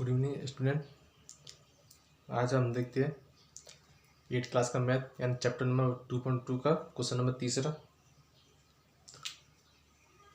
Good evening student. आज हम देखते हैं 8th क्लास का मैथ यानी चैप्टर नंबर 2.2 का क्वेश्चन नंबर तीसरा।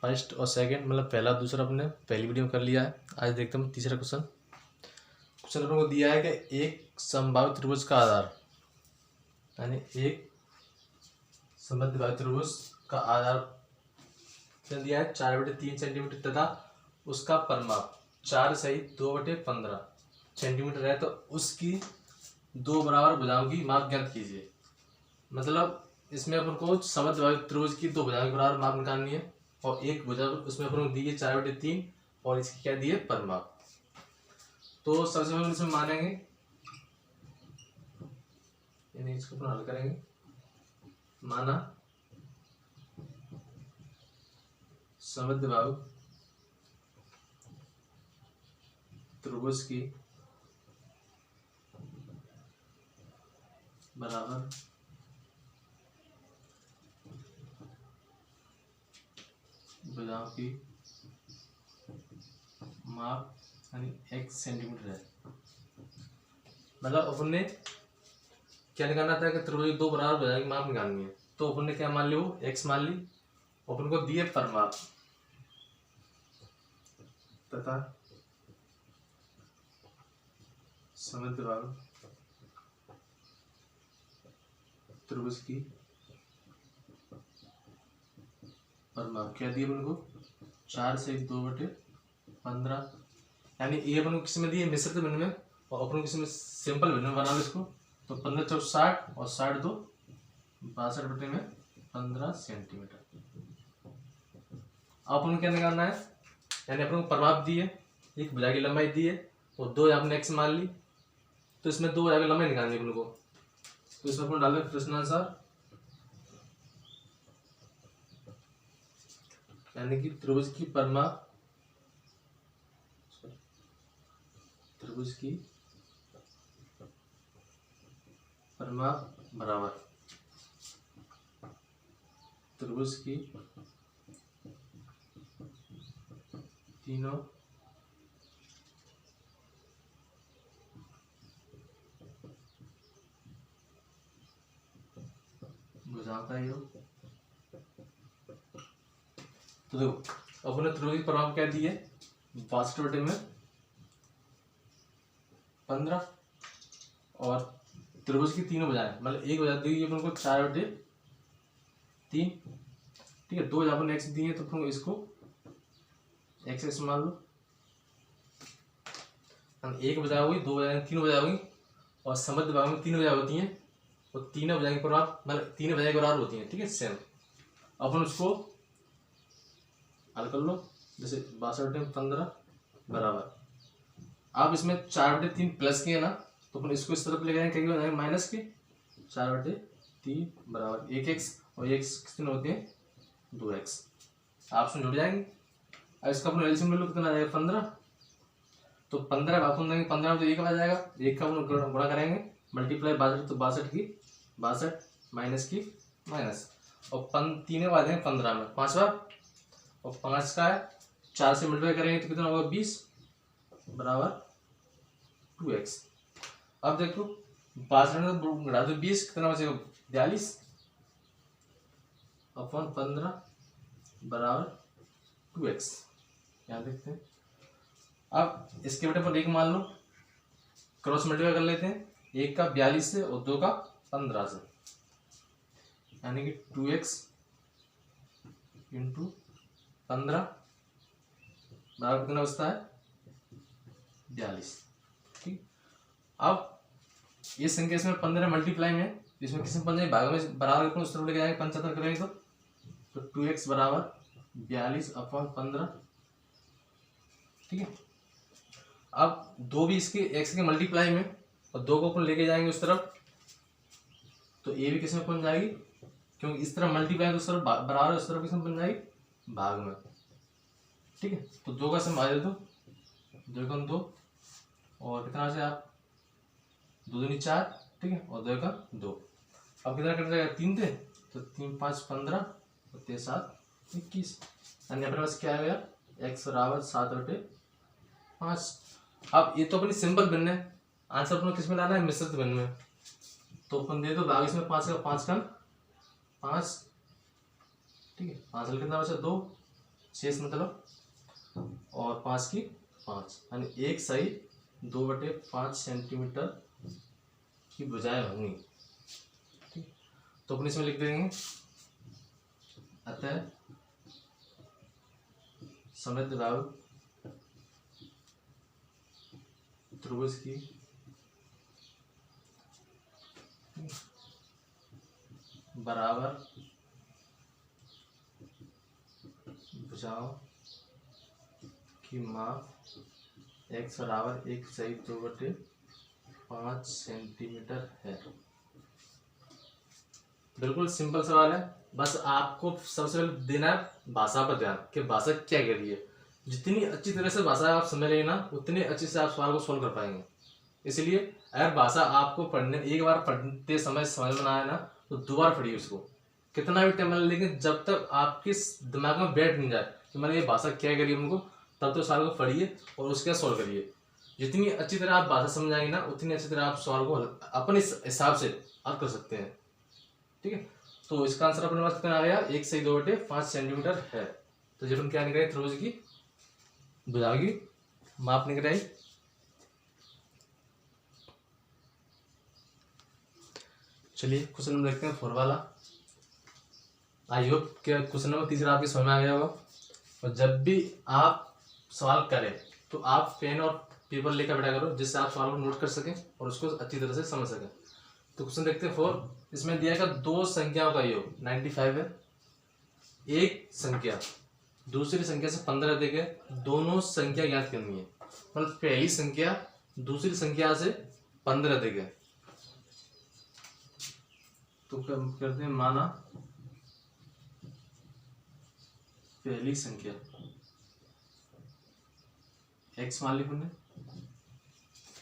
फर्स्ट और सेकंड मतलब पहला दूसरा अपने पहली वीडियो में कर लिया है। आज देखते हैं तीसरा क्वेश्चन। क्वेश्चन अपने को दिया है कि एक समबाहु त्रिभुज का आधार यानी एक समद्विबाहु त्रिभुज का आधार दिया है 4/3 सेंटीमीटर तथा उसका परिमाप 4 सहित 2/15 सेंटीमीटर है, तो उसकी दो बराबर भुजाओं की माप ज्ञात कीजिए। मतलब इसमें अपन को समद्विबाहु त्रिभुज की दो भुजाओं की बराबर माप निकालनी है और एक भुजा उसमें अपन को दी है 4/3 और इसकी क्या दी है परिमाप। तो सबसे पहले इसमें मानेंगे यानी इसको अपन हल करेंगे। माना समद्विबाहु त्रिभुज की बराबर भुजाओं की माप यानी x सेंटीमीटर है। मतलब अपन ने क्या निकालना था कि त्रिभुज की दो बराबर भुजाओं की माप निकालनी है, तो अपन ने क्या मान ली, वो x मान ली। अपन को दिए परिमाप तथा समद्विबाहु त्रिभुज की परिमाप क्या दिए अपन को 4 से 2/15 यानी ये अपन को किसी में दिए मिश्रित भिन्न में और अपन को किसी में सिंपल भिन्न में बना लो इसको। तो 15 × 4 = 60 और 60 × 2 = 62/15 सेंटीमीटर। अपन को क्या निकालना है, यानी अपन को परिमाप दिए, एक भुजा की लंबाई दी है और दो आपने x मान ली, तो इसमें दो भुजा की लंबाई निकालनी है अपन को। तो इसमें अपन डाल दें प्रश्नानुसार यानी कि त्रिभुज की परिमाप बराबर त्रिभुज की तीनों भुजाओं का योग। तो देखो अपने त्रिभुज की परिमाप क्या दी है 62/15 और त्रिभुज की तीनों भुजाएं मतलब एक भुजा दी है अपन को 4/3, ठीक है। दो भुजा अपन x दी है तो अपन इसको x मान लो। एक भुजा हुई, दो भुजा, तीन भुजा हुई और समद्विबाहु में तीन भुजा होती हैं और तीनों भुजाएं की परिमाप मतलब तीनों भुजाएं बराबर होती हैं, ठीक है। सेम अपन उसको हल कर लो। जैसे 62/15 बराबर, आप इसमें 4/3 प्लस किए ना तो अपन इसको इस तरफ ले गए क्या माइनस के 4/3 बराबर 1x और x कितने होते हैं 2x। ऑप्शन जुड़ जाएंगे। अब इसका अपन एलसीएम ले लो, कितना आ जाएगा 15। तो 15 अपन देंगे 15 में तो 1 आ जाएगा, 1 का अपन गुणा करेंगे मल्टीप्लाई 62 तो 62 की 62 माइनस की माइनस और 3 बार देंगे 15 में 5 बार और 5 का 4 से मल्टीप्लाई करेंगे तो कितना होगा 20 बराबर 2x। अब देखो 62 में तो घटा दो 20, कितना बचेगा 42/15 बराबर 2x। यहाँ देखते हैं। अब इसके बेटे पर 1 मान लो, क्रॉस मल्टीप्लाई कर लेते हैं, 1 का 42 से और 2 का 15 से यानी कि 2x × 15 बराबर कितना बचता है 42, ठीक। अब ये संख्या इसमें 15 मल्टीप्लाई में, इसमें किसी 15 भाग में बराबर उस तरफ लेके जाएंगे 75 करेंगे तो 2x बराबर 42/15, ठीक है। अब दो भी इसके x के मल्टीप्लाई में और दो को अपन लेके जाएंगे उस तरफ तो ये भी किस में बन जाएगी, क्योंकि इस तरफ मल्टीप्लाई उस तरफ बराबर उस तरफ किस में बन जाएगी भाग में, ठीक है। तो 2 का सम दो 2 का 2 और कितना से आप 2 दूनी 4, ठीक है, और 2 का 2। अब कितना कट जाएगा 3 थे तो 3 × 5 = 15 और 3 × 7 = 21 यानी अपने पास क्या आ गया x बराबर 7/5। अब ये तो अपनी सिंपल भिन्न है, आंसर अपना किस में लाना है, मिश्रित भिन्न में। तो अपन दे दो भाग इसमें 5 का 5 कम 5, ठीक है, 5 हल कितना बचा 2, शेष मतलब और 5 की 5, यानी एक सही 2/5 सेंटीमीटर की भुजाएं होंगी, ठीक। तो अपन इसमें लिख देंगे अतः समद्विबाहु त्रिभुज की बराबर भुजाओं की माप x बराबर 1/2/5 सेंटीमीटर है। बिल्कुल सिंपल सवाल है, बस आपको सबसे पहले देना है भाषा पर ध्यान कि भाषा क्या कह रही है। जितनी अच्छी तरह से भाषा आप समझ लेंगे ना, उतनी अच्छे से आप सवाल को सोल्व कर पाएंगे। इसलिए अगर भाषा आपको पढ़ने एक बार पढ़ते समय समझ में ना आए ना, तो दोबारा पढ़िए उसको, कितना भी टाइम लगे, लेकिन जब तक आपके दिमाग में बैठ नहीं जाए कि मैंने ये भाषा क्या करी उनको, तब तो सवाल को पढ़िए और उसके सॉल्व करिए। जितनी अच्छी तरह आप भाषा समझाएंगे ना, उतनी अच्छी तरह आप सवाल को अपने हिसाब से हल कर सकते हैं, ठीक है। तो इसका आंसर अपने पास कितना आ गया, 1/2/5 सेंटीमीटर है। तो जब हम क्या निकले, त्रिभुज की भुजा की माप निकल आई। चलिए क्वेश्चन नंबर देखते हैं 4 वाला। आई होप कि क्वेश्चन नंबर 3 आपके समझ में आ गया होगा। और जब भी आप सवाल करें तो आप पेन और पेपर लेकर बैठा करो, जिससे आप सवाल को नोट कर सकें और उसको अच्छी तरह से समझ सकें। तो क्वेश्चन देखते हैं 4। इसमें दिया गया दो संख्याओं का योग 95 है। एक संख्या दूसरी संख्या से 15 अधिक है, दोनों संख्या ज्ञात करनी है। मतलब पहली संख्या दूसरी संख्या से 15 अधिक है। तो करते हैं, माना पहली संख्या x मान ली हमने,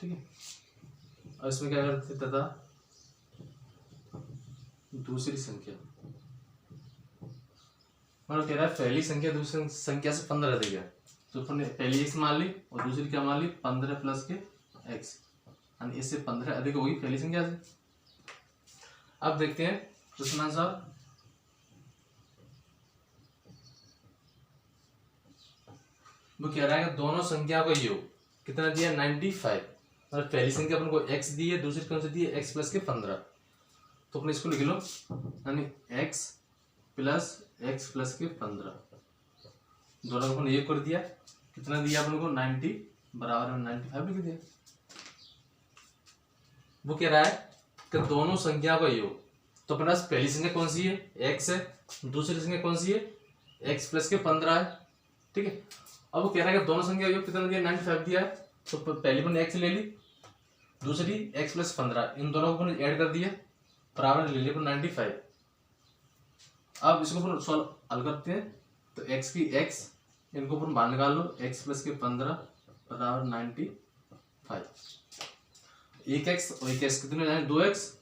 ठीक है। और इसमें क्या करते हैं, तथा दूसरी संख्या, मतलब कह रहा है पहली संख्या दूसरी संख्या से 15 अधिक है। तो अपन पहली x मान ली और दूसरी क्या मान ली, 15 प्लस के x, यानी इससे 15 अधिक होगी पहली संख्या से। अब देखते हैं क्वेश्चन आंसर। वो कह रहा है कि दोनों संख्या का योग कितना दिया, 95। मतलब पहली संख्या अपन को x दी है, दूसरी कौन सी दी है, x प्लस के 15। तो अपने इसको लिख लो, यानी x प्लस के 15, दोनों को योग कर दिया। कितना दिया अपन को, 90 बराबर में 95 लिख दिया। वो कह रहा है कि दोनों संख्या का योग, तो अपने पास पहली संख्या कौन सी है, x है, दूसरी संख्या कौन सी है, x प्लस के 15 है, ठीक है। अब वो कह रहा है कि दोनों संख्या का योग कितना दिया, 95 दिया है। तो पहली अपन x ले ली, दूसरी x प्लस 15, इन दोनों को अपन ऐड कर दिया, बराबर ले लिया अपन 95। अब इसको अपन सॉल्व हल करते हैं। तो x की x, इनको अपन बाहर निकाल लो, x प्लस के 15 बराबर 95। एक x और एक x कितने हो जाएंगे, 2x,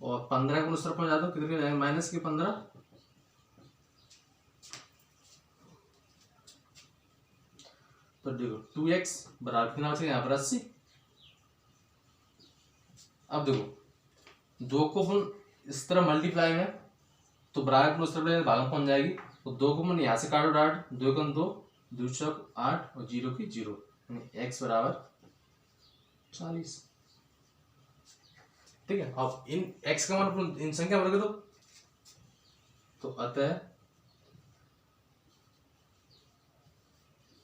और 15 को उस तरफ पहुंचा दो, कितने हो जाएंगे, माइनस के 15। तो देखो 2x बराबर कितना बचेगा, यहाँ पर 80। अब देखो 2 को अपन इस तरह मल्टीप्लाई में, तो बराबर उस तरफ भाग में पहुंच जाएगी। तो 2 को अपन यहाँ से काटो डाट, 2 का 2, 2 चौक 8 और 0 की 0, यानी x बराबर 40, ठीक है। अब इन x का मान इन संख्या में रख दो। तो अतः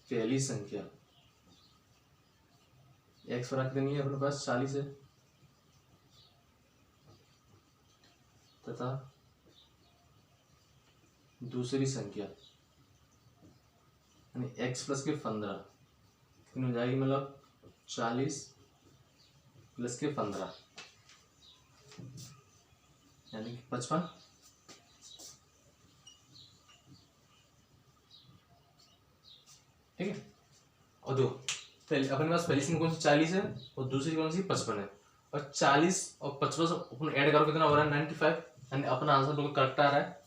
पहली संख्या x बराबर कितनी है अपने पास, 40 है, तथा दूसरी संख्या यानी x प्लस के 15 कितनी हो जाएगी, मतलब 40 प्लस के 15 यानी कि 55। ठीक है। और दो पहले अपने पास पहली संख्या कौन सी, 40 है, और दूसरी कौन सी, 55 है। और 40 और 55 अपन ऐड करो, कितना हो रहा है, 95, यानी अपना आंसर बिल्कुल करेक्ट आ रहा है।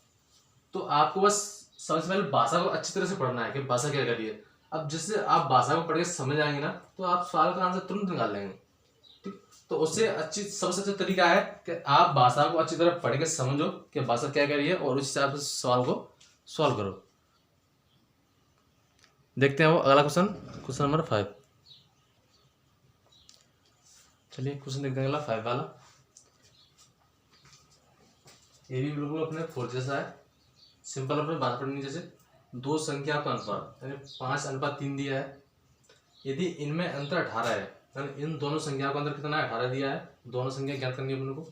तो आपको बस सबसे पहले भाषा को अच्छी तरह से पढ़ना है कि भाषा क्या कर रही है। अब जिससे आप भाषा को पढ़ के समझ आएंगे ना तो आप सवाल का आंसर तुरंत निकाल लेंगे। ठीक, तो उससे सबसे अच्छा तरीका है कि आप भाषा को अच्छी तरह पढ़ के समझो कि भाषा क्या कह रही है और उस हिसाब से सवाल को सॉल्व करो। देखते हैं वो अगला क्वेश्चन नंबर 5। चलिए क्वेश्चन देखते हैं अगला 5 वाला। ये भी बिल्कुल अपने 4 जैसा है, सिंपल अपने बात पढ़नी। जैसे दो संख्या का अनुपात यानी 5:3 दिया है, यदि इनमें अंतर 18 है, यानी इन दोनों संख्याओं का अंतर कितना है 18 दिया है, दोनों संख्या ज्ञात करनी है अपने को।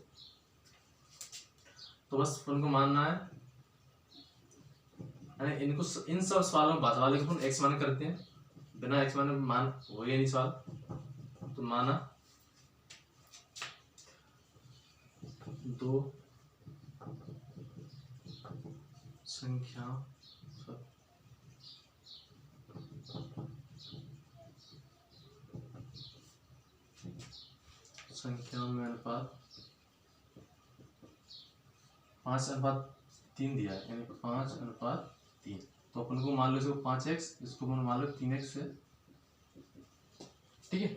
तो बस उनको मानना है, यानी इनको इन सब सवालों में भाषा वाले को एक्स मान करते हैं, बिना एक्स मान मान हो ही नहीं सवाल। तो माना दो संख्याओं में अनुपात 5:3 दिया है, यानी 5:3। तो अपन को मान लो इसको 5x, इसको अपन मान लो 3x है। ठीक है,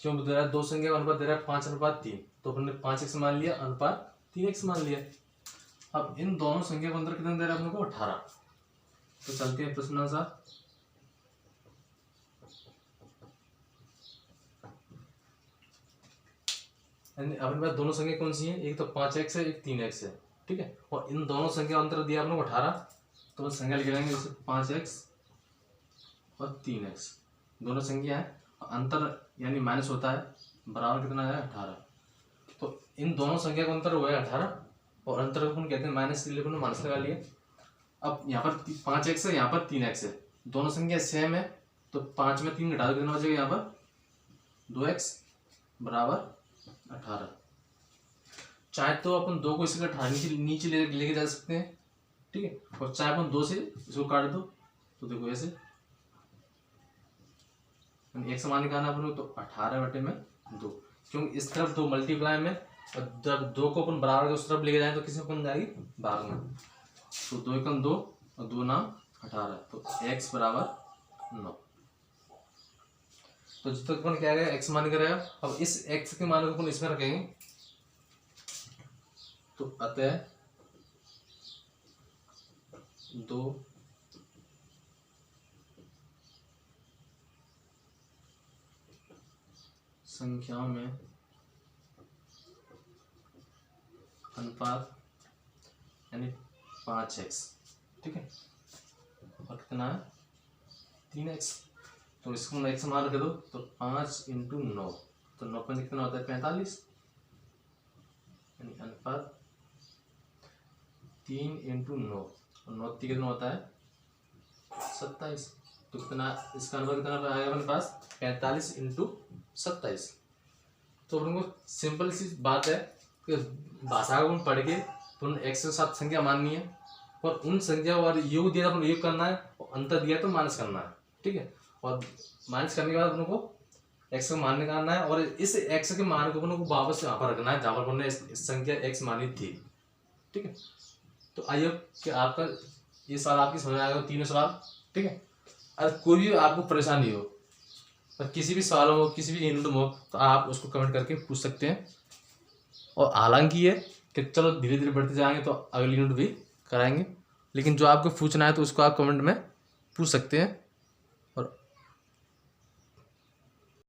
क्यों बता रहा है? दो संख्या का अनुपात दे रहा है 5:3, तो अपन ने 5x मान लिया, अनुपात 3x मान लिया। अब इन दोनों संख्या का अंतर कितना दे रहा है अपन को 18। तो चलते हैं प्रश्न अनुसार। अपने पास दोनों संख्या कौन सी है? एक तो 5x है, एक 3x है। ठीक है, और इन दोनों संख्या अंतर दिया अपने को 18, तो संख्या लिख लेंगे जैसे 5x और 3x दोनों संख्या है, अंतर यानी माइनस होता है, बराबर कितना है 18। तो इन दोनों संख्या का अंतर हुआ है 18 और अंतर को कहते हैं माइनस, माइनस लगा लिए। अब यहाँ पर 5x है, यहाँ पर 3x है, दोनों संख्या सेम है, तो 5 में 3 घटा दो कितना हो जाएगा यहाँ पर 2x बराबर 18। चाहे तो अपन 2 को इसके 18 नीचे लेके जा सकते हैं। ठीक है, और चाहे अपन 2 से इसको काट दो, तो देखो ऐसे एक समान निकालना अपन को, तो 18/2, क्योंकि इस तरफ 2 मल्टीप्लाई में, और जब 2 को अपन बराबर उस तरफ लेके जाए तो किस में अपन जाएगी भाग में। तो 2 एकम 2 और 2 नाम 18, तो x बराबर 9। तो जब तक अपन क्या है x मान करेगा, अब इस x के मान को अपन इसमें रखेंगे, तो अतः 2 संख्याओं में अनुपात यानी 5x। ठीक है, और कितना है 3x, तो इसको x मान रख दो, तो 5 × 9, तो 9 पर कितना होता है 45, यानी अनुपात 3 × 9, और 9 कितना होता है 27। तो कितना इसका अनुपात कितना आएगा अपने पास 45 × 27। तो अपन को सिंपल सी बात है कि भाषा को पढ़ के तो x के साथ संख्या माननी है, और उन संख्या और योग दिया अपन योग करना है, और अंतर दिया तो माइनस करना है। ठीक है, और माइनस करने के बाद अपन को x का मान निकालना है, और इस x के मान को अपन को वापस यहाँ पर रखना है जहाँ पर अपन ने इस संख्या x मानी थी। ठीक है, तो आइए कि आपका ये सवाल आपकी समझ आएगा, तीनों सवाल। ठीक है, अगर कोई भी आपको परेशानी हो और किसी भी सवाल हो, किसी भी यूनिट में हो, तो आप उसको कमेंट करके पूछ सकते हैं। और हालांकि ये कि चलो धीरे धीरे बढ़ते जाएंगे तो अगली यूनिट भी कराएंगे, लेकिन जो आपको पूछना है तो उसको आप कमेंट में पूछ सकते हैं।